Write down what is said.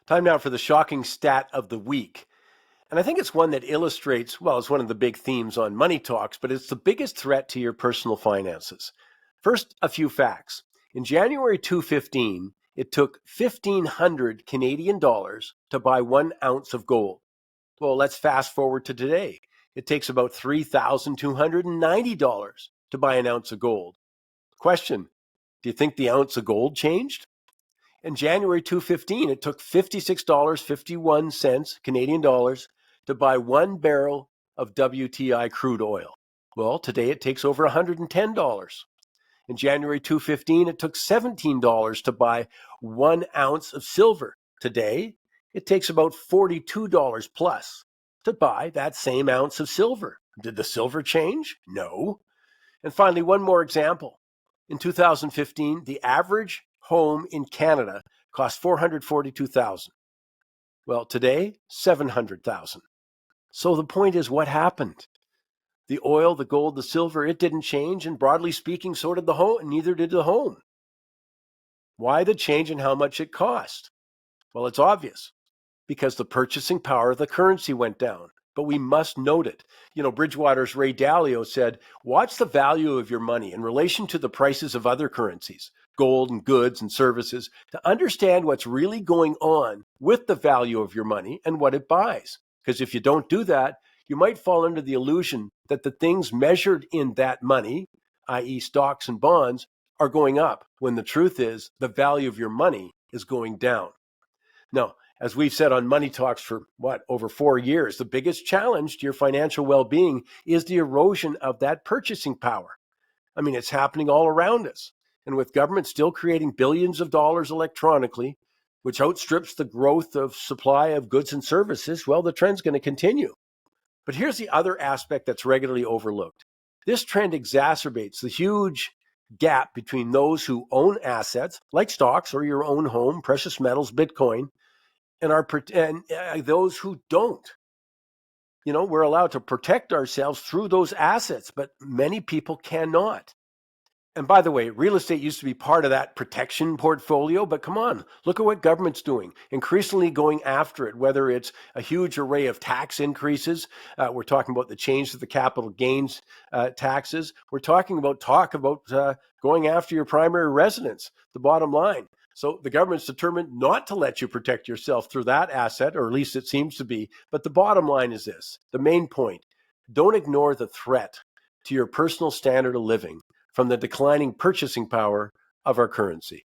Time now for the shocking stat of the week. And I think it's one that illustrates, well, it's one of the big themes on Money Talks, but it's the biggest threat to your personal finances. First, a few facts. In January 2015, it took 1,500 Canadian dollars to buy 1 ounce of gold. Well, let's fast forward to today. It takes about $3,290 to buy an ounce of gold. Question, do you think the ounce of gold changed? In January 2015, it took $56.51 Canadian dollars to buy 1 barrel of WTI crude oil. Well, today it takes over $110. In January 2015, it took $17 to buy 1 ounce of silver. Today, it takes about $42 plus to buy that same ounce of silver. Did the silver change? No. And finally, one more example. In 2015, the average home in Canada cost $442,000. Well, today, $700,000. So the point is, what happened? The oil, the gold, the silver, it didn't change, and broadly speaking, so did the home, and neither did the home. Why the change in how much it cost? Well, it's obvious. Because the purchasing power of the currency went down. But we must note it. Bridgewater's Ray Dalio said, watch the value of your money in relation to the prices of other currencies, gold and goods and services, to understand what's really going on with the value of your money and what it buys. Because if you don't do that, you might fall under the illusion that the things measured in that money, i.e. stocks and bonds, are going up, when the truth is the value of your money is going down. Now, as we've said on Money Talks for over 4 years, the biggest challenge to your financial well-being is the erosion of that purchasing power. I mean, it's happening all around us. And with government still creating billions of dollars electronically, which outstrips the growth of supply of goods and services, well, the trend's going to continue. But here's the other aspect that's regularly overlooked. This trend exacerbates the huge gap between those who own assets, like stocks or your own home, precious metals, Bitcoin, and those who don't. We're allowed to protect ourselves through those assets, but many people cannot. And by the way, real estate used to be part of that protection portfolio, but come on, look at what government's doing, increasingly going after it, whether it's a huge array of tax increases. We're talking about the change to the capital gains taxes. We're talking about going after your primary residence, the bottom line. So the government's determined not to let you protect yourself through that asset, or at least it seems to be. But the bottom line is this, the main point: don't ignore the threat to your personal standard of living from the declining purchasing power of our currency.